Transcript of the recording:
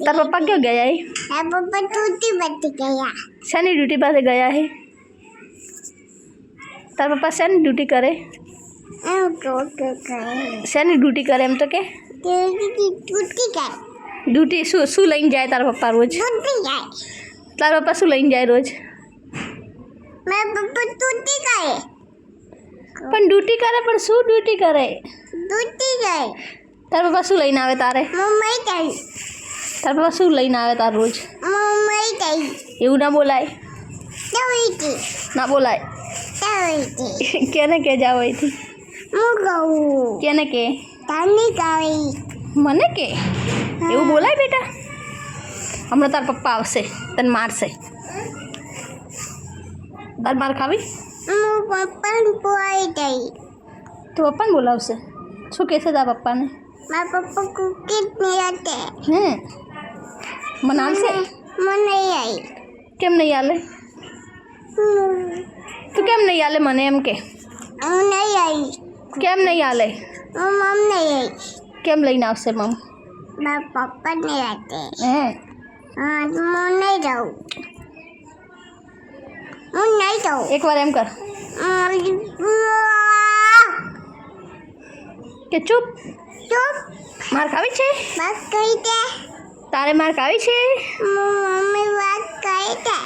તાર પપ્પા ક્યાં ગયા હે? પપ્પા ડ્યુટી પર ગયા. શેની ડ્યુટી પાસે ગયા હે? તાર પપ્પા શેની ડ્યુટી કરે? શેની ડ્યુટી કરે એમ તો કે? ડ્યુટી કરે. ડ્યુટી શું લઈને જાય તારા પપ્પા રોજ? ડ્યુટી જાય. તારા પપ્પા શું લઈને જાય રોજ? મારા પપ્પા ડ્યુટી કરે. પણ ડ્યુટી કરે પણ શું ડ્યુટી કરે? ડ્યુટી જાય. તારા પપ્પા શું લઈને આવે તારે? મમ્મી જાય. તારા પપ્પા શું લઈને આવે તાર રોજ? મમ્મી જાય. એવું ના બોલાય, ડ્યુટી. ના બોલાય. ડ્યુટી. કેને કે જાવ અહીંથી? હું કહું. કેને કે? તને કહી. મને કે? એવું બોલાય બેટા? હમણાં તાર પપ્પા આવશે, તને મારશે. તાર માર ખાવી? હું પપ્પાને બોલાવી દઈ. તો પપ્પાને બોલાવશે? શું કહેશે તારા પપ્પાને? મારા પપ્પા કુકીઝ નહીં હતે. હે મને આવશે? મને આવી. કેમ નહીં આલે? તું કેમ નહીં આલે મને એમ કે? હું નહીં આવી. કેમ નહીં આલે? હું મમ નહીં આવી. કેમ લઈને આવશે મમ? મારા પપ્પા નહીં હતે. હે હા હું નહીં જાઉં. હું નહીં જાઉં. એકવાર એમ કર કે ચૂપ. ચૂપ. માર ખાવી છે? વાત કરી દે. તારે માર ખાવી છે? મમ્મી વાત કરી દે.